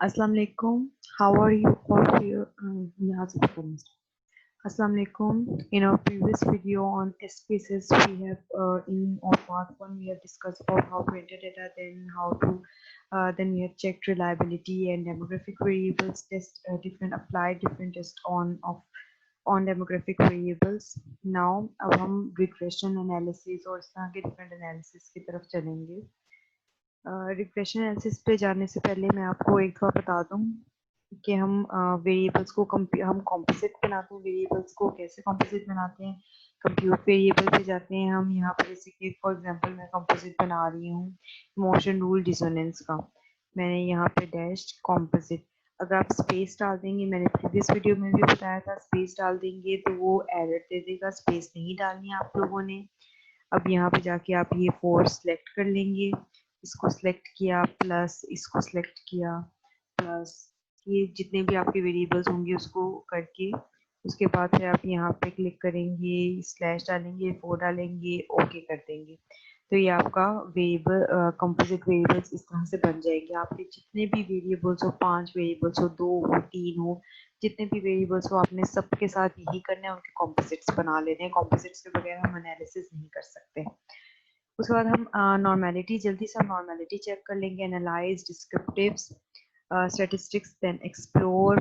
Assalamu alaikum. How are you all here? यहाँ से performance. Assalamu alaikum. In our previous video on SPSS, we have in on part one we have discussed about how to enter data, then how to then we have checked reliability and demographic variables, test different applied different test on demographic variables. Now अब हम regression analysis और इस तरह के different analysis की तरफ चलेंगे. Regression analysis पे जाने से पहले मैं आपको एक बार बता दूं कि हम वेरिएबल्स को हम कॉम्पोजिट बनाते हैं. वेरिएबल्स को कैसे कॉम्पोजिट बनाते हैं? कंप्यूट वेरिएबल पे जाते हैं हम. यहाँ पर जैसे कि फॉर एग्जांपल मैं कॉम्पोजिट बना रही हूँ मोशन रूल डिसोनेंस का. मैंने यहाँ पे डैश कॉम्पोजिट. अगर आप स्पेस डाल देंगे, मैंने प्रीवियस वीडियो में भी बताया था, स्पेस डाल देंगे तो वो एरर दे देगा. स्पेस नहीं डालनी है आप लोगों ने. अब यहाँ पे जाके आप ये 4 सेलेक्ट कर लेंगे. इसको सिलेक्ट किया प्लस इसको सिलेक्ट किया प्लस ये जितने भी आपके वेरिएबल्स होंगे उसको करके उसके बाद फिर आप यहाँ पे क्लिक करेंगे, स्लैश डालेंगे, 4 डालेंगे, ओके कर देंगे. तो ये आपका वेरिएबल कंपोजिट वेरिएबल्स इस तरह से बन जाएंगे. आपके जितने भी वेरिएबल्स हो, 5 वेरिएबल्स हो, 2 हो, 3 हो, जितने भी वेरिएबल्स हो, आपने सबके साथ यही करना है, उनके कॉम्पोजिट्स बना लेने हैं. कॉम्पोजिट्स के बगैर हम एनालिसिस नहीं कर सकते. उसके बाद हम नॉर्मेलिटी जल्दी से हम नॉर्मेलिटी चेक कर लेंगे. Analyse, descriptives, statistics, then explore.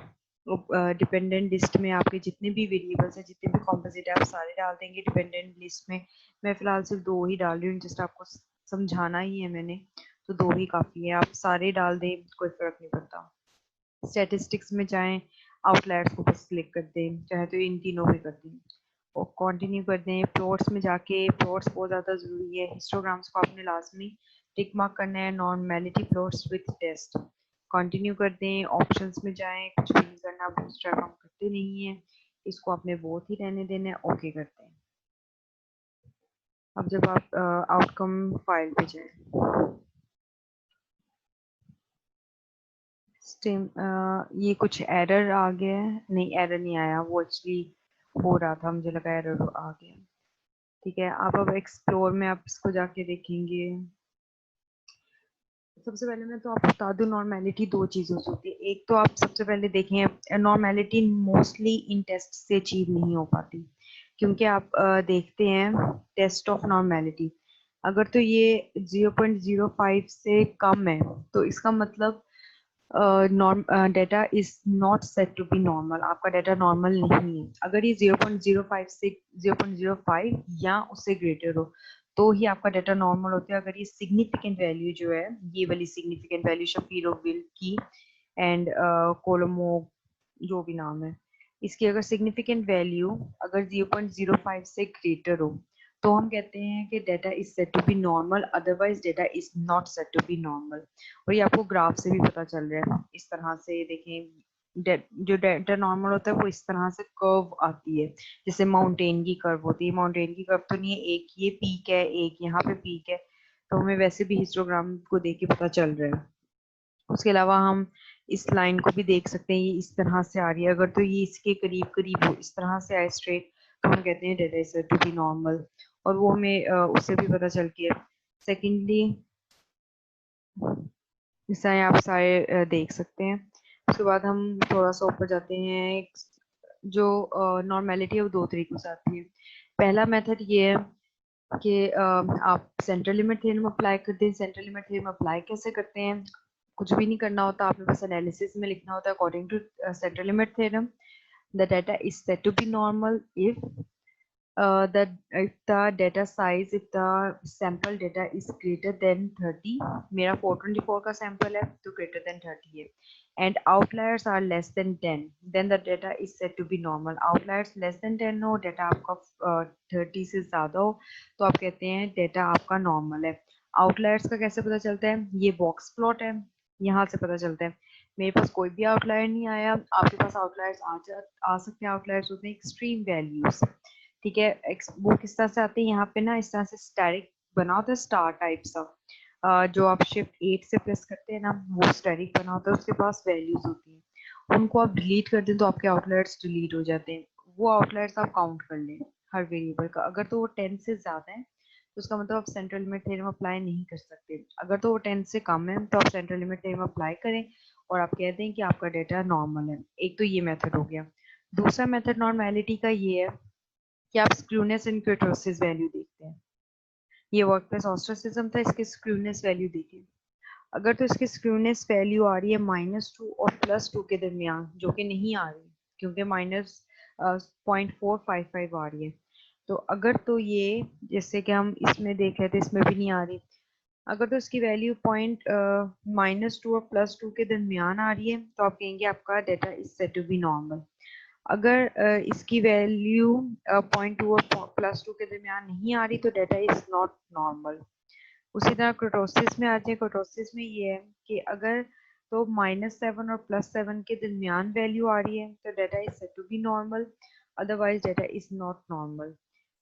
Dependent list में आपके जितने भी वेरिएबल्स हैं, जितने भी कॉम्पोजिट है, आप सारे डाल देंगे डिपेंडेंट लिस्ट में. मैं फिलहाल सिर्फ 2 ही डाल रही हूँ, जस्ट आपको समझाना ही है मैंने, तो 2 ही काफ़ी है. आप सारे डाल दें, कोई फ़र्क नहीं पड़ता. स्टैटिस्टिक्स में जाएं, आउटलायर्स को बस क्लिक कर दें, चाहे तो इन तीनों पे कर दें और कंटिन्यू कर दें. प्लॉट्स में जाके, प्लॉट्स बहुत ज़्यादा ज़रूरी है. हिस्टोग्राम्स को आपने लाजमी टिक मार्क करना है. Normality plots with test continue कर दें. ऑप्शंस में जाएं, कुछ भी नहीं करना, बूटस्ट्रैप हम करते नहीं है, इसको आपने बहुत ही रहने देना है. ओके करते हैं. अब जब आप आउटकम फाइल पे जाएं, ये कुछ एरर आ गया है. नहीं, एरर नहीं आया, वो एक्चुअली हो रहा था, मुझे लगा एरर आ गया. ठीक है, आप अब एक्सप्लोर में आप इसको जाके देखेंगे. सबसे पहले मैं तो आपको बता दूं, नॉर्मेलिटी 2 चीज़ों से होती है. एक तो आप सबसे पहले देखें, नॉर्मेलिटी मोस्टली इन टेस्ट से अचीव नहीं हो पाती, क्योंकि आप देखते हैं टेस्ट ऑफ नॉर्मेलिटी, अगर तो ये 0.05 से कम है तो इसका मतलब data is not set to be normal. आपका डेटा नॉर्मल नहीं है. अगर ये 0.05 से 0.05 या उससे ग्रेटर हो तो ही आपका डेटा नॉर्मल होता है. अगर ये सिग्निफिकेंट वैल्यू जो है, ये वाली सिग्निफिकेंट वैल्यू शफीरो विल की एंड कोलोमो जो भी नाम है, इसकी अगर सिग्निफिकेंट वैल्यू अगर 0.05 से ग्रेटर हो तो हम कहते हैं कि data is set to be normal, otherwise data is not set to be normal. और ये आपको ग्राफ से भी पता चल रहा है. इस तरह से देखें, जो डेटा नॉर्मल होता है वो इस तरह से कर्व आती है, जैसे माउंटेन की कर्व होती है. माउंटेन की कर्व तो नहीं है, एक ये पीक है, एक यहाँ पे पीक है, तो हमें वैसे भी हिस्टोग्राम को देख के पता चल रहा है. उसके अलावा हम इस लाइन को भी देख सकते हैं, ये इस तरह से आ रही है. अगर तो ये इसके करीब करीब हो, इस तरह से आए स्ट्रेट, तो हम कहते हैं data is said to be normal. और वो हमें उससे भी पता चल गया. सेकेंडली, जैसा आप सारे देख सकते हैं. उसके बाद हम थोड़ा सा ऊपर जाते हैं. जो नॉर्मेलिटी है वो 2 तरीकों से आती है. पहला मेथड ये है कि आप सेंट्रल लिमिट थ्योरम अप्लाई करते हैं. सेंट्रल लिमिट थ्योरम अप्लाई कैसे करते हैं? कुछ भी नहीं करना होता, आपने बस एनालिसिस में लिखना होता है according to central limit theorem the data is said to be normal if if the data size, if the sample data is greater than 30, मेरा 424 का sample है तो greater than 30 है, and outliers are less than 10, then the data is said to be normal. outliers less than 10 हो, data आपका 30 से ज़्यादा हो, तो आप कहते हैं data आपका normal है. outliers का कैसे पता चलता है? ये box plot है, यहाँ से पता चलता है. मेरे पास कोई भी आउटलायर नहीं आया, आपके पास आउटलायर्स आ सकते हैं. आउटलायर्स होते हैं एक्सट्रीम वैल्यूज. ठीक है, वो किस तरह से आते हैं? यहाँ पे ना इस तरह से स्टैटिक बना होता है, स्टार टाइप सा. जो आप शिफ्ट 8 से प्रेस करते हैं ना, वो स्टैटिक बना होता है, उसके पास वैल्यूज होती हैं. उनको आप डिलीट कर दें तो आपके आउटलायर्स डिलीट हो जाते हैं. वो आउटलायर्स आप काउंट कर लें हर वेरिएबल का. अगर तो वो 10 से ज्यादा है तो उसका मतलब आप सेंट्रल लिमिट थ्योरम अप्लाई नहीं कर सकते। अगर तो वो 10 से कम है तो आप सेंट्रल लिमिट थ्योरम अप्लाई करें और आप कहते हैं कि आपका डेटा नॉर्मल है। एक तो ये मेथड हो गया। दूसरा मेथड नॉर्मेलिटी का ये है कि आप स्क्रूनेस एंड कर्टोसिस वैल्यू देखते हैं। ये वर्कप्लेस ऑस्ट्रेसिज्म था, इसके स्क्रूनेस वैल्यू देखिए। अगर तो इसकी स्क्रूनेस वैल्यू आ रही है -2 और +2 के दरमियान, जो कि नहीं आ रही क्योंकि -0.455 आ रही है। तो अगर तो ये, जैसे कि हम इसमें देख रहे थे, इसमें भी नहीं आ रही। अगर तो इसकी वैल्यू -2 और +2 के दरमियान आ रही है तो आप कहेंगे आपका data is said to be normal. अगर इसकी वैल्यू 0.2 और +2 के दरमियान नहीं आ रही तो डेटा इज नॉट नॉर्मल। उसी तरह कर्टोसिस में आ जाए। कर्टोसिस में ये है कि अगर तो -7 और +7 के दरमियान वैल्यू आ रही है तो data is said to be normal, otherwise data is not normal.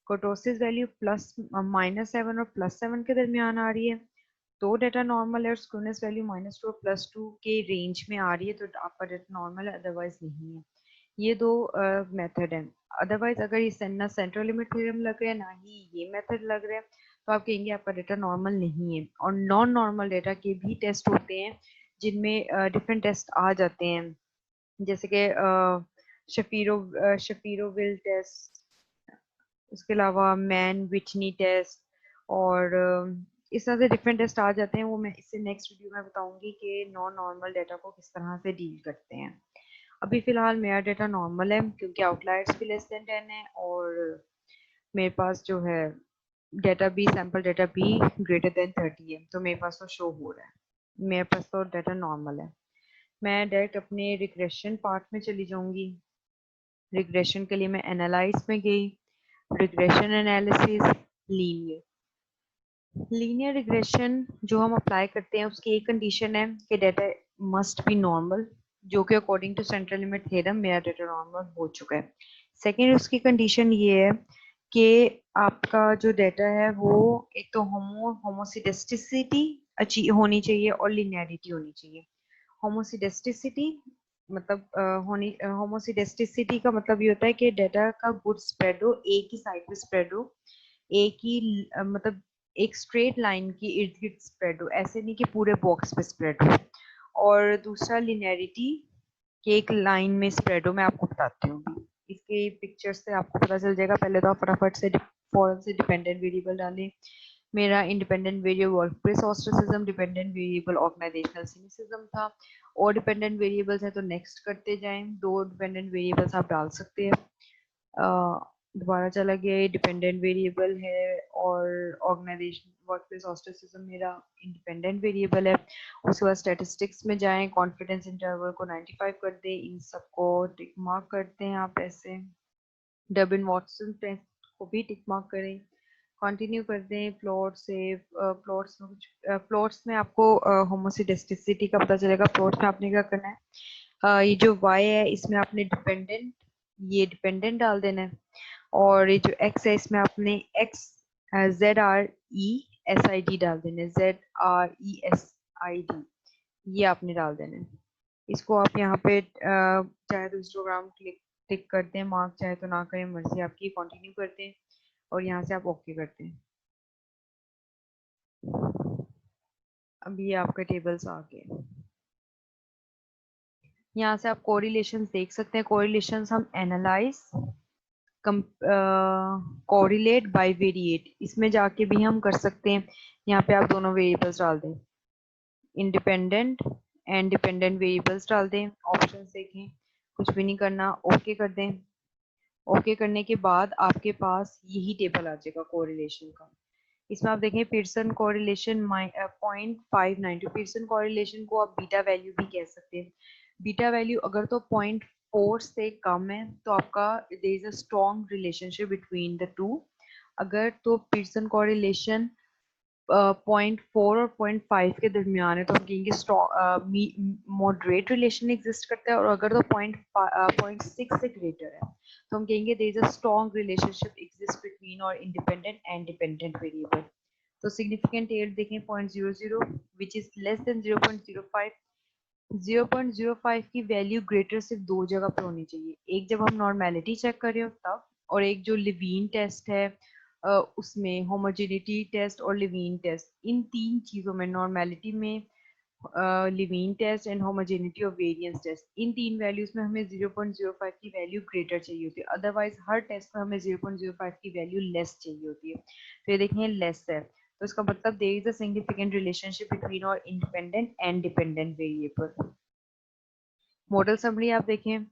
Kurtosis value -7 और +7 के दरमियान आ रही है तो डेटा नॉर्मल है, और स्क्रूनेस वैल्यू -2 और +2 के रेंज में आ रही है तो आपका डेटा नॉर्मल है, अदरवाइज नहीं है। ये दो मेथड है। अदरवाइज अगर ये ना सेंट्रल लिमिट थ्योरम लग रहा है ना ही ये मेथड लग रहा है तो आप कहेंगे आपका डेटा नॉर्मल नहीं है। और नॉन नॉर्मल डेटा के भी टेस्ट होते हैं जिनमें डिफरेंट टेस्ट आ जाते हैं, जैसे कि शफीरोविल टेस्ट, उसके अलावा मैन विचनी टेस्ट, और इस तरह से डिफरेंट टेस्ट आ जाते हैं। वो मैं इससे नेक्स्ट वीडियो में बताऊंगी कि नॉन नॉर्मल डेटा को किस तरह से डील करते हैं। अभी फिलहाल मेरा डेटा नॉर्मल है क्योंकि आउटलायर्स भी लेस देन 10 है, और मेरे पास जो है data be, sample data be greater than 30 है, तो मेरे पास तो शो हो रहा है, मेरे पास तो डेटा नॉर्मल है। मैं डायरेक्ट अपने रिग्रेशन पार्ट में चली जाऊंगी। रिग्रेशन के लिए मैं एनालाइज में गई, रिग्रेशन एनालिसिस, लीनियर रिग्रेशन जो हम अप्लाई करते हैं उसकी एक कंडीशन है कि डेटा मस्ट बी नॉर्मल, जो कि according to central limit theorem मेरा डेटा नॉर्मल हो चुका है। सेकेंड उसकी कंडीशन ये है कि आपका जो डेटा है वो एक तो होमोसिडेस्टिसिटी होनी चाहिए और लिनियरिटी होनी चाहिए। होमोसिडेस्टिसिटी मतलब होमोसिडेस्टिसिटी का मतलब ये होता है कि डेटा का गुड स्प्रेड हो, एक ही साइड पे स्प्रेड हो, एक ही मतलब एक स्ट्रेट लाइन की इर्द गिर्द स्प्रेड हो, ऐसे नहीं कि पूरे बॉक्स पे स्प्रेड हो। और दूसरा लिनियरिटी, कि एक लाइन में स्प्रेड हो। मैं आपको बताती हूँ, इसके पिक्चर से आपको पता चल जाएगा। पहले तो आप फटाफट से फॉरन से डिपेंडेंट वेरिएबल डालें। मेरा independent variable workplace ostracism, dependent variable organisational cynicism था। और डिपेंडेंट वेरिएबल्स है तो नेक्स्ट करते जाएं। दो डिपेंडेंट वेरिएबल्स आप डाल सकते हैं। दोबारा चला गया, ये डिपेंडेंट वेरिएबल है और ऑर्गेनाइजेशन वर्कप्लेस ऑस्ट्रेसिज्म मेरा इंडिपेंडेंट वेरिएबल है। उसके बाद स्टैटिस्टिक्स में जाएं, कॉन्फिडेंस इंटरवल को 95 कर दें, इन सबको टिक मार्क करते हैं आप ऐसे। डबिन वाटसन टेस्ट को भी टिक मार्क करें, कंटिन्यू कर दें। प्लॉट से प्लॉट्स में कुछ प्लॉट्स में आपको होमोसिडेस्टिसिटी का पता चलेगा। प्लॉट्स में आपने क्या करना है, ये जो y है इसमें आपने ये डिपेंडेंट डाल देना है, और ये जो x है इसमें आपने x ZRESID डाल देना है, ZRESID ये आपने डाल देना है। इसको आप यहाँ पे चाहे तो हिस्टोग्राम क्लिक टिक करते हैं मार्क, चाहे तो ना करें, मर्जी आपकी। कंटिन्यू करते हैं और यहाँ से आप ओके करते हैं। अब ये आपका टेबल्स आ गए। यहाँ से आप कोरिलेशंस देख सकते हैं। कोरिलेशंस हम एनालाइज, कोरिलेट, बाय वेरिएट, इसमें जाके भी हम कर सकते हैं। यहाँ पे आप दोनों वेरिएबल्स डाल दें, इंडिपेंडेंट एंड डिपेंडेंट वेरिएबल्स डाल दें। ऑप्शन देखें, कुछ भी नहीं करना, ओके कर दें। ओके करने के बाद आपके पास यही टेबल आ जाएगा कोरिलेशन का। इसमें आप देखें पियर्सन कोरिलेशन 0.592। पियर्सन कोरिलेशन को आप बीटा वैल्यू भी कह सकते हैं। बीटा वैल्यू अगर तो 0.4 से कम है तो आपका there is a strong relationship between the two. अगर तो पियर्सन कोरिलेशन 0.4 और 0.5 के दरमियान है तो हम कहेंगे मॉडरेट रिलेशन एग्जिस्ट करता है। और अगर तो 0.6 से ग्रेटर है तो हम कहेंगे there is a strong relationship exist between और इंडिपेंडेंट एंड डिपेंडेंट वेरिएबल। तो सिग्निफिकेंट एड देखें 0.00 विच इज लेस देन 0.05। 0.05 की वैल्यू ग्रेटर सिर्फ दो जगह पे होनी चाहिए, एक जब हम नॉर्मेलिटी चेक कर रहे हो तब, और एक जो लिवीन टेस्ट है उसमें होमोजेनिटी टेस्ट और लिवीन टेस्ट, इन तीन चीज़ों में, नॉर्मेलिटी में, Levene test and homogeneity of variance test, इन तीन वैल्यूज में हमें 0.05 की वैल्यू ग्रेटर चाहिए होती है, अदरवाइज हर टेस्ट में हमें 0.05 की वैल्यू लेस चाहिए होती है। तो ये देखें लेस है, तो इसका मतलब there is a significant relationship between और independent and dependent variable. Model summary आप देखें,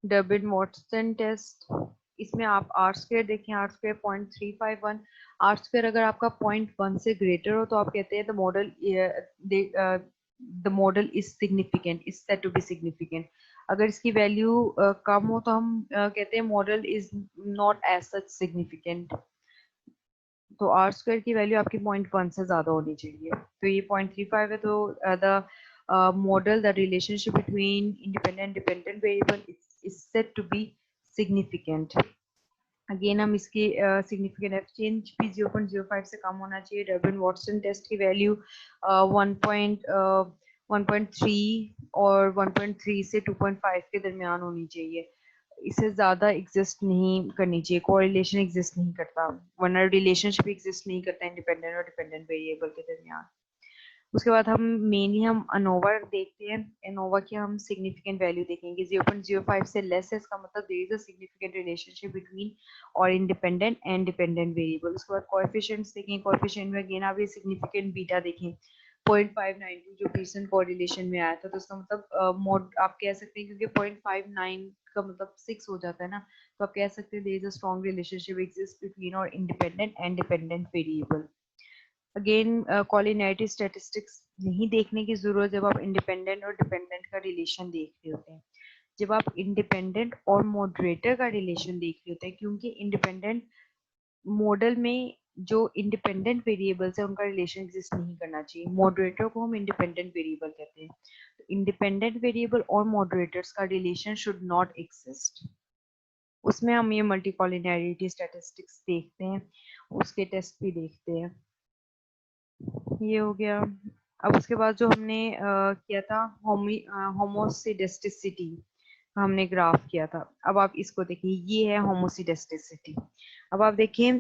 डर्बिन वाटसन टेस्ट, इसमें आप आर स्क्वायर देखें, आर स्क्वायर 0.351, आर स्क्वायर अगर आपका 0.1 से ग्रेटर हो तो आप कहते हैं the model is significant, is said to be significant. अगर इसकी वैल्यू कम हो तो हम कहते हैं model is not as such significant. तो आर स्क्वायर की वैल्यू आपकी 0.1 से ज्यादा होनी चाहिए, तो ये 0.35 है, तो the model, the relationship between independent and dependent variable is said to be significant. Again हम इसकी सिग्निफिकेंट एक्सचेंज भी 0.05 से कम होना चाहिए। डर्बिन वाटसन टेस्ट की वैल्यू 1.3 और 1.3 से 2.5 के दरमियान होनी चाहिए, इससे ज्यादा एग्जिस्ट नहीं करनी चाहिए, कोरिलेशन एग्जिस्ट नहीं करता, वरना रिलेशनशिप एग्जिस्ट नहीं करता इंडिपेंडेंट और डिपेंडेंट वेरिएबल के दरमियान। उसके बाद हम मेनली हम अनोवा देखते हैं, अनोवा की हम सिग्निफिकेंट वैल्यू देखेंगे, 0.05 से लेस है, इसका मतलब there is a significant relationship between और इंडिपेंडेंट एंड डिपेंडेंट वेरिएबल। उसके बाद कोएफिशिएंट्स देखें, कोएफिशिएंट में अगेन आप ये सिग्निफिकेंट बीटा देखें, 0.592 जो पीरसन कोरिलेशन में आया था, तो उसका मतलब मोड आप कह सकते हैं, क्योंकि 0.59 का मतलब 6 हो जाता है ना, तो आप कह सकते हैं there is a strong relationship exist between और independent and dependent variable. Again collinearity statistics नहीं देखने की जरूरत जब आप इंडिपेंडेंट और डिपेंडेंट का रिलेशन देख रहे होते हैं, जब आप इंडिपेंडेंट और मॉडरेटर का रिलेशन देख रहे होते हैं, क्योंकि इंडिपेंडेंट मॉडल में जो इंडिपेंडेंट वेरिएबल्स है उनका रिलेशन एग्जिस्ट नहीं करना चाहिए, मॉडरेटर को हम इंडिपेंडेंट वेरिएबल कहते हैं, तो इंडिपेंडेंट वेरिएबल और मॉडरेटर्स का रिलेशन शुड नॉट एग्जिस्ट। उसमें हम ये मल्टी कॉलिनैरिटी स्टैटिस्टिक्स देखते हैं, उसके टेस्ट भी देखते हैं। ये हो गया। अब उसके बाद जो हमने किया था होमोसिडेस्टिसिटी, हमने ग्राफ किया था, अब आप इसको देखिए, ये है होमोसिडेस्टिसिटी। अब आप देखिए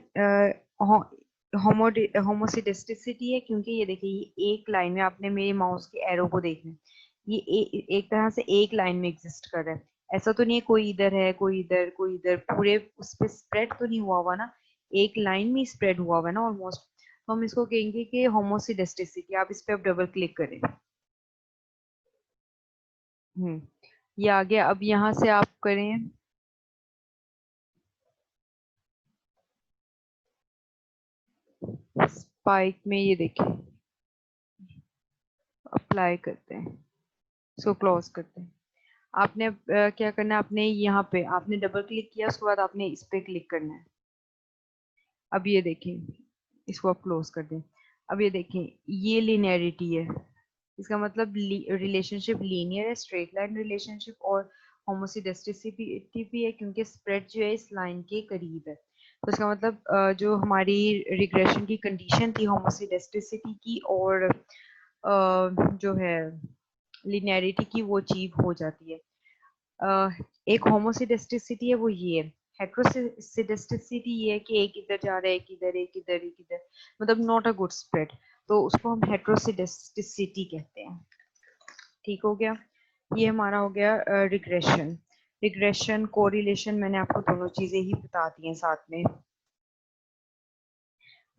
होमोसिडेस्टिसिटी है, क्योंकि ये देखिए ये एक लाइन में, आपने मेरे माउस के एरो को देखना है, ये एक तरह से एक लाइन में एग्जिस्ट कर रहा है, ऐसा तो नहीं है कोई इधर है कोई इधर कोई इधर, पूरे उस पर स्प्रेड तो नहीं हुआ हुआ ना, एक लाइन में स्प्रेड हुआ हुआ है ना ऑलमोस्ट, तो हम इसको कहेंगे कि होमोसिडेस्टिसिटी। आप इस पे अब डबल क्लिक करें, ये आ गया। अब यहाँ से आप करें स्पाइक में, ये देखिए अप्लाई करते हैं, इसको क्लोज करते हैं। आपने क्या करना है, आपने यहाँ पे आपने डबल क्लिक किया, उसके बाद आपने इस पे क्लिक करना है। अब ये देखें, इसको आप क्लोज कर दें। अब ये देखें, ये लिनियरिटी है, इसका मतलब रिलेशनशिप लीनियर है, स्ट्रेट लाइन रिलेशनशिप, और होमोसिडेस्टिसिटी भी है, क्योंकि स्प्रेड जो है इस लाइन के करीब है, तो इसका मतलब जो हमारी रिग्रेशन की कंडीशन थी होमोसिडेस्टिसिटी की और जो है लिनियरिटी की, वो अचीव हो जाती है। एक होमोसिडेस्टिसिटी है वो ये है, हेट्रोसिडेस्टिसिटी ये है कि एक इधर जा रहा है एक इधर एक इधर एक इधर, मतलब नॉट अ गुड स्प्रेड, तो उसको हम हेट्रोसिडेस्टिसिटी कहते हैं। ठीक हो गया, ये हमारा हो गया रिग्रेशन। रिग्रेशन कोरिलेशन मैंने आपको दोनों चीजें ही बता दी हैं साथ में।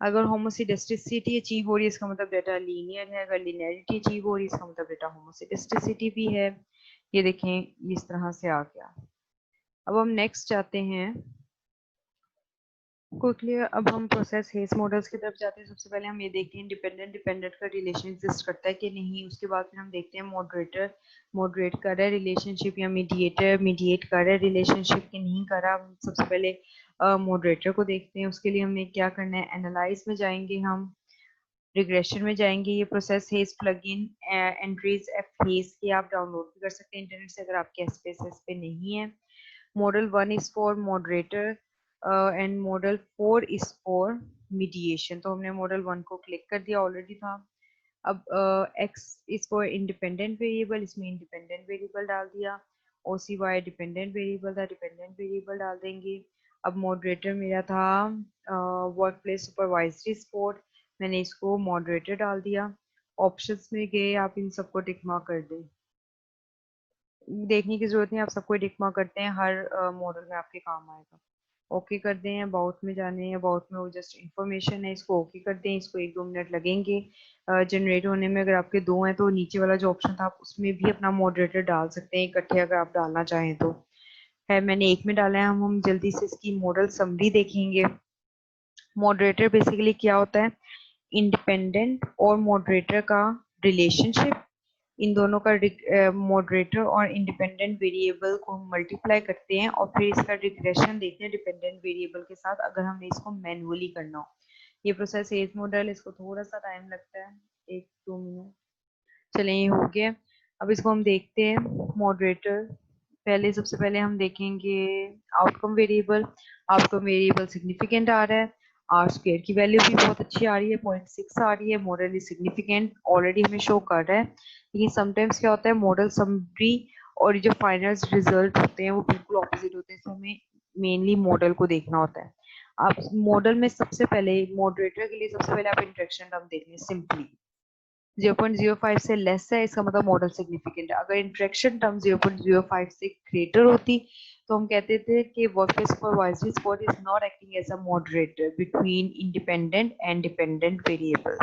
अगर होमोसिडेस्टिसिटी अचीव हो रही है इसका मतलब डेटा लीनियर है, अगर लिनियरिटी अचीव हो रही है इसका मतलब डेटा होमोसिडेस्टिसिटी भी है। ये देखें इस तरह से आ गया। अब हम नेक्स्ट जाते हैं क्विकली, अब हम प्रोसेस हेस मॉडल्स की तरफ जाते हैं। सबसे पहले हम ये देखते हैं डिपेंडेंट डिपेंडेंट का रिलेशन एग्जिस्ट करता है कि नहीं, उसके बाद फिर हम देखते हैं मॉडरेटर मॉडरेट कर रहा है रिलेशनशिप, या मीडिएटर मीडिएट कर रहा है रिलेशनशिप कि नहीं कर रहा। हम सबसे पहले मॉडरेटर को देखते हैं, उसके लिए हमें क्या करना है, एनालाइज में जाएंगे, हम रिग्रेशन में जाएंगे, ये प्रोसेस हेस प्लगइन एंट्रीज एफ हेस के आप डाउनलोड भी कर सकते हैं इंटरनेट से, अगर आपके एसपीएसएस पे नहीं है। Model 1 is for moderator and model 4 is for mediation, तो हमने मॉडल 1 को क्लिक कर दिया, ऑलरेडी था। अब x is for independent variable, इसमें इंडिपेंडेंट वेरिएबल डाल दिया। OCY डिपेंडेंट वेरिएबल था, डिपेंडेंट वेरिएबल डाल देंगे। अब मॉडरेटर मेरा था वर्क प्लेस सुपरवाइजरी सपोर्ट, मैंने इसको मॉडरेटर डाल दिया। ऑप्शंस में गए, आप इन सबको टिक मार्क कर दें। देखने की जरूरत नहीं, आप सबको टिक मार्क करते हैं, हर मॉडल में आपके काम आएगा। ओके कर दें। अबाउट में जाने हैं, अबाउट में वो जस्ट इन्फॉर्मेशन है, इसको ओके कर दें। इसको 1-2 मिनट लगेंगे जनरेट होने में। अगर आपके दो हैं तो नीचे वाला जो ऑप्शन था आप उसमें भी अपना मॉडरेटर डाल सकते हैं इकट्ठे, अगर आप डालना चाहें तो। है, मैंने एक में डाला है। हम जल्दी से इसकी मॉडल समरी देखेंगे। मॉडरेटर बेसिकली क्या होता है? इंडिपेंडेंट और मॉडरेटर का रिलेशनशिप। इन दोनों का मॉडरेटर और इंडिपेंडेंट वेरिएबल को हम मल्टीप्लाई करते हैं और फिर इसका रिग्रेशन देखते हैं डिपेंडेंट वेरिएबल के साथ, अगर हमने इसको मैनुअली करना हो। ये प्रोसेस एज मॉडल, इसको थोड़ा सा टाइम लगता है, 1-2 मिनट। चलिए, ये हो गया। अब इसको हम देखते हैं मॉडरेटर। पहले सबसे पहले हम देखेंगे आउटकम वेरिएबल सिग्निफिकेंट आ रहा है। आर स्क्वायर की वैल्यू भी बहुत अच्छी आ रही है, 0.6 आ रही है। मॉडल इज सिग्निफिकेंट ऑलरेडी हमें शो कर रहा है। लेकिन समटाइम्स क्या होता है, मॉडल समरी और जो फाइनल रिजल्ट होते हैं वो बिल्कुल ऑपोजिट होते हैं, तो हमें मेनली मॉडल को देखना होता है। आप मॉडल में सबसे पहले मॉडरेटर के लिए सबसे पहले आप इंटरेक्शन टर्म देख लें सिंपली। 0.05 से लेस है, इसका मतलब मॉडल सिग्निफिकेंट है। अगर इंटरेक्शन टर्म 0.05 से ग्रेटर होती तो हम कहते थे कि workplace supervisory support is not acting as a moderator between independent and dependent variable,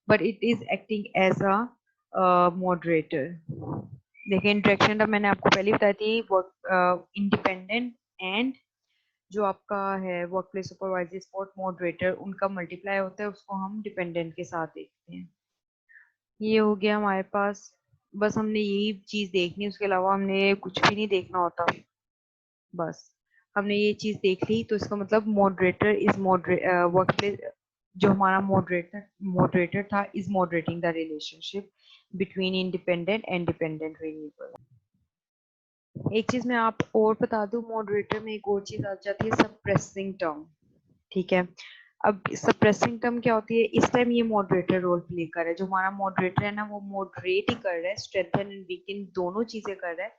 but it is acting as a moderator. देखिए, इंटरेक्शन टर्म मैंने आपको पहले बताई थी। वर्क इंडिपेंडेंट एंड जो आपका है वर्कप्लेस सुपरवाइजरी सपोर्ट मॉडरेटर, उनका मल्टीप्लाई होता है, उसको हम डिपेंडेंट के साथ देखते हैं। ये हो गया हमारे पास। बस हमने यही चीज देखनी, उसके अलावा हमने कुछ भी नहीं देखना होता। बस हमने ये चीज देख ली तो इसका मतलब मॉडरेटर इज वर्कप्लेस, जो हमारा मॉडरेटर था is moderating the relationship between independent and dependent variable. एक चीज मैं आप और बता दूं, मॉडरेटर में एक और चीज आ जाती है, सप्रेसिंग टर्म। ठीक है, अब सप्रेसिंग टर्म क्या होती है? इस टाइम ये मॉडरेटर रोल प्ले कर रहा है। जो हमारा मॉडरेटर है ना, वो मॉडरेट ही कर रहा है, स्ट्रेंथन एंड वीकन दोनों चीजें कर रहा है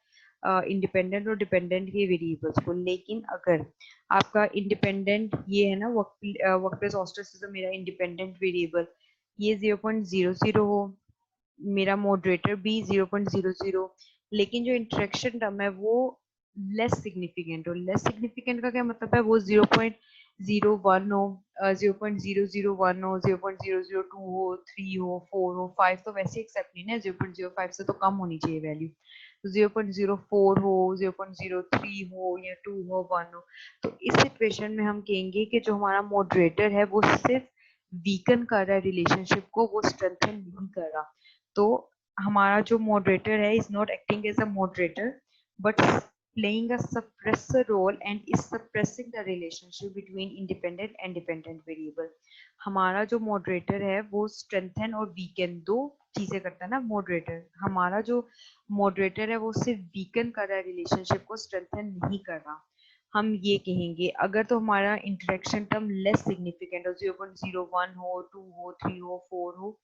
इंडिपेंडेंट और डिपेंडेंट के वेरिएबल्स को। लेकिन अगर आपका इंडिपेंडेंट ये है ना, वर्कप्लेस ऑस्ट्रेसिज्म मेरा इंडिपेंडेंट वेरिएबल, ये 0.00 हो, मेरा मॉडरेटर भी 0.00, लेकिन जो इंटरेक्शन टर्म है वो लेस सिग्निफिकेंट हो। लेस सिग्निफिकेंट का क्या मतलब है? वो 0.01 हो, 0.001 हो, 0.002 हो, 3 हो, 4 हो, 5 तो वैसे एक्सेप्ट नहीं है, 0.05 से तो कम होनी चाहिए वैल्यू। तो 0.04 हो, 0.03 हो, या 2 हो, 1 हो, तो इस सिचुएशन में हम कहेंगे कि जो हमारा मॉडरेटर है वो सिर्फ वीकन कर रहा है रिलेशनशिप को, वो स्ट्रेंथन नहीं कर रहा। तो हमारा जो मॉडरेटर है is not acting as a moderator but playing a suppressor role and is suppressing the relationship between independent and dependent variable। हमारा जो मॉडरेटर है वो स्ट्रेंथन और वीकन दो चीजें करता है ना मॉडरेटर। हमारा जो मॉडरेटर है वो सिर्फ वीकन कर रहा है रिलेशनशिप को, स्ट्रेंथन नहीं कर रहा। हम ये कहेंगे अगर तो हमारा इंटरेक्शन टर्म लेस सिग्निफिकेंट हो, 0.01 हो, 2 हो, 3 हो, 4 हो,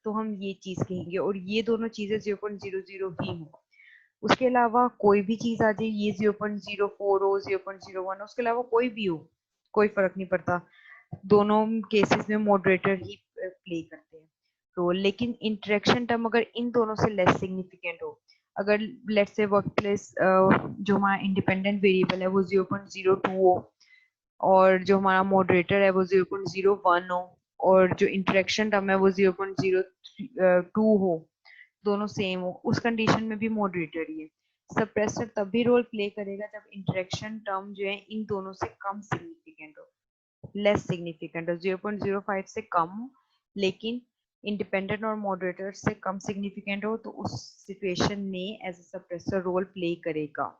तो हम ये चीज कहेंगे। और ये दोनों चीजें 0.00 ही हो, उसके अलावा कोई भी चीज आ जाए, ये 0.04 हो, 0.01 हो, उसके अलावा कोई भी हो, कोई फर्क नहीं पड़ता। दोनों केसेस में मॉडरेटर ही प्ले करते हैं रोल। लेकिन इंटरेक्शन टर्म अगर इन दोनों से लेस सिग्निफिकेंट हो, अगर लेट्स से वर्क प्लेस जो हमारा इंडिपेंडेंट वेरिएबल है वो 0.02 हो, और जो हमारा मॉडरेटर है वो 0.01 हो, और जो इंटरेक्शन टर्म है वो 0.02 हो, दोनों सेम हो, उस कंडीशन में भी मॉडरेटर ही है। सप्रेसर तब भी रोल प्ले करेगा जब इंटरेक्शन टर्म जो है इन दोनों से कम सिग्निफिकेंट हो, लेस सिग्निफिकेंट हो, 0.05 से कम हो, लेकिन इंडिपेंडेंट और मॉडरेटर से कम सिग्निफिकेंट हो, तो उस सिचुएशन में as a suppressor role play करेगा।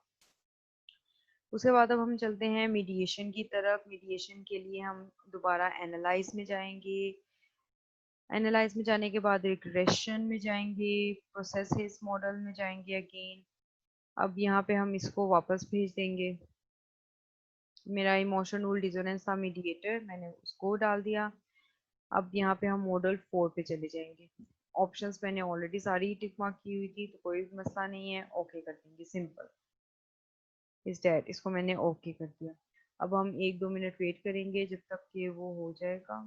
उसके बाद अब हम चलते हैं मीडिएशन की तरफ। मीडिएशन के लिए हम दोबारा एनालाइज में जाएंगे। एनालाइज में जाने के बाद रिग्रेशन में जाएंगे, प्रोसेस मॉडल में जाएंगे अगेन। अब यहाँ पे हम इसको वापस भेज देंगे। मेरा इमोशन रूल डिसोनेंस था मीडिएटर, मैंने उसको डाल दिया। अब यहाँ पे हम मॉडल 4 पे चले जाएंगे। ऑप्शंस मैंने ऑलरेडी सारी टिक मार्क की हुई थी, तो कोई मसला नहीं है, ओके कर देंगे, सिंपल इज डैट। इसको मैंने ओके कर दिया। अब हम 1-2 मिनट वेट करेंगे जब तक कि वो हो जाएगा।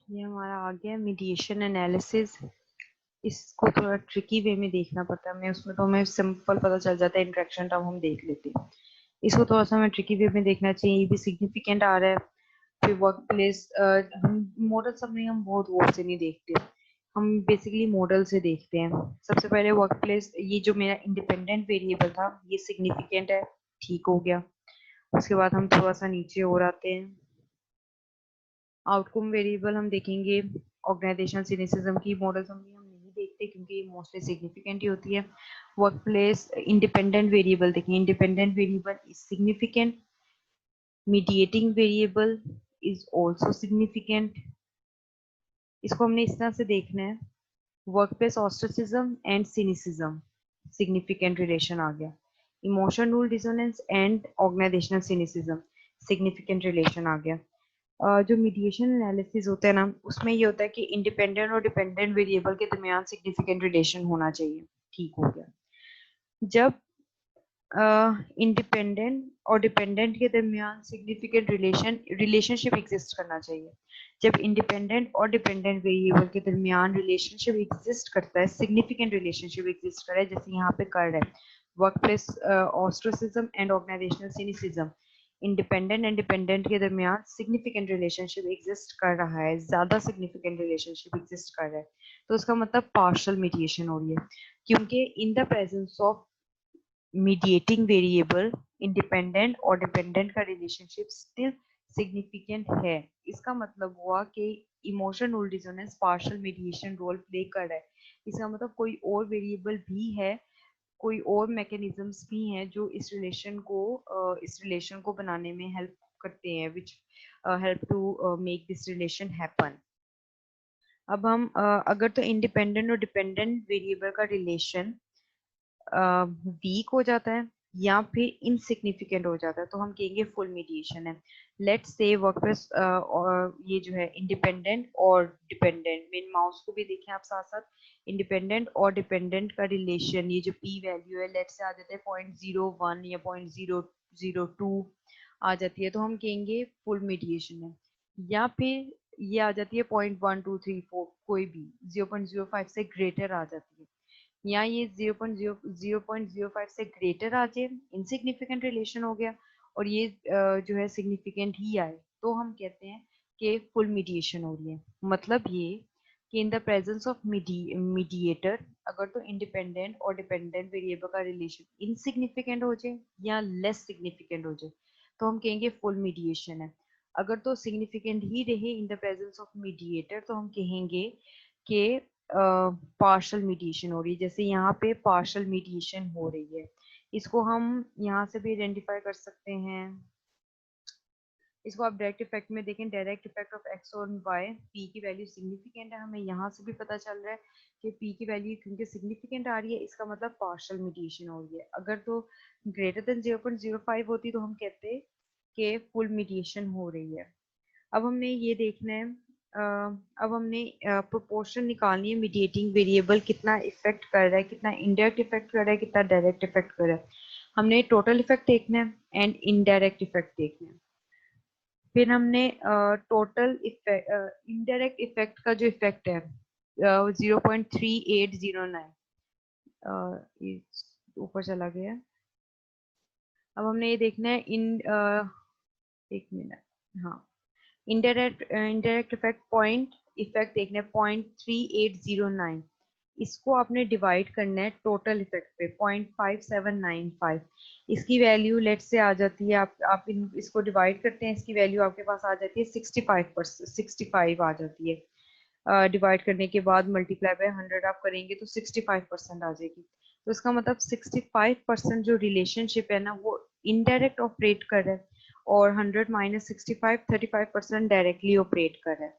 ये हमारा आ गया मीडिएशन एनालिसिस। इसको थोड़ा ट्रिकी वे में देखना पड़ता है, हमें उसमें तो हमें सिंपल पता चल जाता है, इंटरेक्शन टर्म हम देख लेते हैं। इसको थोड़ा सा हमें ट्रिकी वे में देखना चाहिए। ये भी सिग्निफिकेंट आ रहा है। फिर वर्क प्लेस, हम मॉडल सब नहीं, हम बहुत गौर से नहीं देखते, हम बेसिकली मॉडल से देखते हैं। सबसे पहले वर्क प्लेस, ये जो मेरा इंडिपेंडेंट वेरिएबल था ये सिग्निफिकेंट है, ठीक हो गया। उसके बाद हम थोड़ा सा नीचे और आते हैं। आउटकम वेरिएबल हम देखेंगे, ऑर्गेनाइजेशन सिनिसिज्म की मॉडल्स हम नहीं देखते क्योंकि ये मोस्टली सिग्निफिकेंट ही होती है। वर्क प्लेस इंडिपेंडेंट वेरिएबल देखें, independent variable is significant, mediating variable is also significant. इसको हमने इस तरह से देखना है, workplace ostracism and cynicism, significant relation आ गया। Emotion rule dissonance and organisational cynicism, significant relation आ गया। जो मीडिएशन एनालिसिस होता है ना, उसमें ये होता है कि इंडिपेंडेंट और डिपेंडेंट वेरिएबल के दरमियान सिग्निफिकेंट रिलेशन होना चाहिए, ठीक हो गया। जब इंडिपेंडेंट और डिपेंडेंट के दरमियान सिग्निफिकेंट रिलेशनशिप एग्जिस्ट करना चाहिए। जब इंडिपेंडेंट और डिपेंडेंट वेरिएबल के दरमियान रिलेशनशिप एग्जिस्ट करता है, सिग्निफिकेंट रिलेशनशिप एग्जिस्ट कर रहा है, जैसे यहाँ पे कर रहा है workplace ostracism and organisational cynicism, independent and dependent के दरमियान सिग्निफिकेंट रिलेशनशिप एग्जिस्ट कर रहा है, ज्यादा सिग्निफिकेंट रिलेशनशिप एग्जिस्ट कर रहा है, तो उसका मतलब पार्शियल मीडिएशन हो रही है। क्योंकि in the presence of mediating variable, independent और डिपेंडेंट का रिलेशनशिप स्टिल सिग्निफिकेंट है। इसका मतलब हुआ कि emotion rule dissonance partial mediation role play कर रहा है। इसका मतलब कोई और वेरिएबल भी है, कोई और मैकेनिज्म्स भी हैं जो इस रिलेशन को बनाने में हेल्प करते हैं, which help to make this relation happen. अब हम अगर तो इंडिपेंडेंट और डिपेंडेंट वेरिएबल का रिलेशन वीक हो जाता है या फिर इनसिग्निफिकेंट हो जाता है, तो हम कहेंगे फुल मीडिएशन है। लेट्स से वर्कप्लेस ये जो है इंडिपेंडेंट और डिपेंडेंट, मेन माउस को भी देखें आप साथ साथ, इंडिपेंडेंट और डिपेंडेंट का रिलेशन, ये जो पी वैल्यू है लेट्स से आ जाते हैं 0.01 या 0.002 आ जाती है, तो हम कहेंगे फुल मीडिएशन है। या फिर ये आ जाती है 0.1234, कोई भी 0.05 से ग्रेटर आ जाती है, या ये 0.05 से ग्रेटर आ जाए, इनसिग्निफिकेंट रिलेशन हो गया, और ये जो है सिग्निफिकेंट ही आए, तो हम कहते हैं कि फुल मीडिएशन हो रही है। मतलब ये कि इन द प्रेजेंस ऑफ मीडिएटर, अगर तो इंडिपेंडेंट और डिपेंडेंट वेरिएबल का रिलेशन इनसिग्निफिकेंट हो जाए या लेस सिग्निफिकेंट हो जाए, तो हम कहेंगे फुल मीडिएशन है। अगर तो सिग्निफिकेंट ही रहे इन द प्रेजेंस ऑफ मीडिएटर, तो हम कहेंगे कि पार्शल मीडिएशन हो रही है। जैसे यहाँ पे पार्शल मीडिएशन हो रही है, इसको हम यहाँ से भी आइडेंटिफाई कर सकते हैं। इसको आप डायरेक्ट इफेक्ट में देखें, डायरेक्ट इफेक्ट ऑफ एक्स और वाई, पी की वैल्यू सिग्निफिकेंट है, हमें यहाँ से भी पता चल रहा है कि पी की वैल्यू क्योंकि सिग्निफिकेंट आ रही है, इसका मतलब पार्शल मीडिएशन हो रही है। अगर तो ग्रेटर देन 0.05 होती तो हम कहते कि फुल मीडिएशन हो रही है। अब हमने ये देखना है, अब हमने प्रोपोर्शन निकालनी है, मीडिएटिंग वेरिएबल कितना इफेक्ट कर रहा है, कितना इनडायरेक्ट इफेक्ट कर रहा है, कितना डायरेक्ट इफेक्ट कर रहा है। हमने टोटल इफेक्ट देखना है एंड इनडायरेक्ट इफेक्ट देखना है। फिर हमने टोटल इफेक्ट, इनडायरेक्ट इफेक्ट का जो इफेक्ट है 0.3809, ऊपर चला गया। अब हमने ये देखना है एक मिनट, हाँ, इनडायरेक्ट इफेक्ट पॉइंट इफेक्ट देखना है 0.3809, इसको आपने डिवाइड करना है टोटल इफेक्ट पे 0.5795। इसकी वैल्यू लेट से आ जाती है, आप इसको डिवाइड करते हैं, इसकी वैल्यू आपके पास आ जाती है 65%, 65 आ जाती है। डिवाइड करने के बाद मल्टीप्लाई बाय 100 आप करेंगे तो 65% आ जाएगी। तो इसका मतलब 65% जो रिलेशनशिप है ना वो इनडायरेक्ट ऑपरेट कर रहा है, और 100 माइनस 65 35% डायरेक्टली ऑपरेट कर रहा है।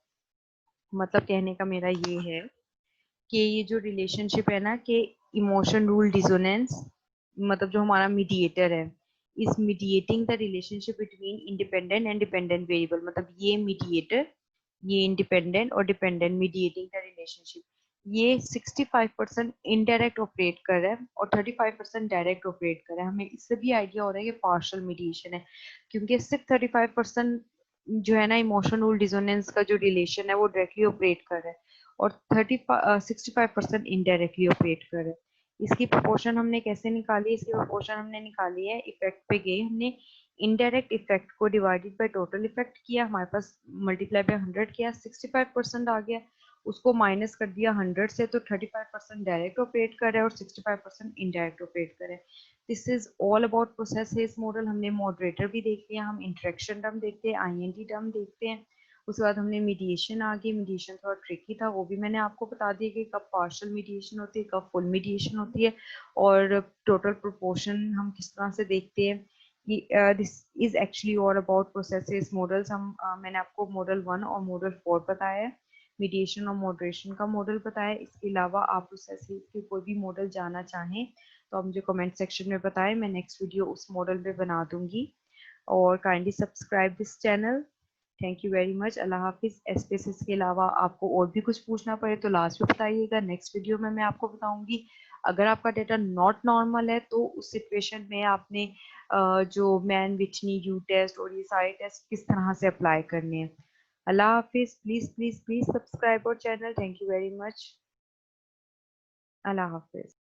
मतलब कहने का मेरा ये है कि ये जो रिलेशनशिप है ना कि इमोशन रूल डिसोनेंस, मतलब जो हमारा मीडिएटर है, इस mediating the relationship between independent and dependent variable, मतलब ये मीडिएटर, ये इंडिपेंडेंट और डिपेंडेंट मीडिएटिंग द रिलेशनशिप, ये 65% इनडायरेक्ट ऑपरेट कर रहा है और 35% डायरेक्ट ऑपरेट कर रहा है। हमें इससे भी आइडिया हो रहा है कि पार्शियल मीडिएशन है, क्योंकि सिर्फ 35% जो है ना इमोशनल डिसोनेंस का जो रिलेशन है वो डायरेक्टली ऑपरेट कर रहा है और 65% इनडायरेक्टली ऑपरेट कर रहा है। इसकी प्रोपोर्शन हमने कैसे निकाली? इसकी प्रोपोर्शन हमने निकाली है, इफेक्ट पे गए, हमने इनडायरेक्ट इफेक्ट को डिवाइडेड बाय टोटल इफेक्ट किया, हमारे पास मल्टीप्लाई बाय 100 किया, 65% आ गया, उसको माइनस कर दिया 100 से, तो 35% डायरेक्ट ऑपरेट कर रहा है और 65% इनडायरेक्ट ऑपरेट कर रहा है। This is all about process Hayes model. हमने मॉडरेटर भी देख लिया, हम इंटरेक्शन टर्म देखते हैं, आईएनटी टर्म देखते हैं, उसके बाद हमने मीडिएशन आ गई। मीडिएशन थोड़ा ट्रिकी था, वो भी मैंने आपको बता दिया कि कब पार्शियल मीडिएशन होती है, कब फुल मीडिएशन होती है, और टोटल प्रोपोर्शन हम किस तरह से देखते हैं। This is actually all about processes models. मैंने आपको मॉडल 1 और मॉडल 4 बताया है, मीडिएशन और मॉडरेशन का मॉडल बताया। इसके अलावा आप प्रोसेसेस के कोई भी मॉडल जानना चाहें तो आप मुझे कमेंट सेक्शन में बताएं, मैं नेक्स्ट वीडियो उस मॉडल पे बना दूंगी। और kindly subscribe this channel. Thank you very much. अल्लाह हाफिज। एसपीएसएस के अलावा आपको और भी कुछ पूछना पड़े तो लास्ट में बताइएगा, नेक्स्ट वीडियो में मैं आपको बताऊंगी। अगर आपका डेटा नॉट नॉर्मल है तो उस सिचुएशन में आपने जो मैन विटनी यू टेस्ट और ये सारे टेस्ट किस तरह से अप्लाई करने हैं। अल्लाह हाफिज। Please please please subscribe our channel. Thank you very much. अल्लाह हाफिज।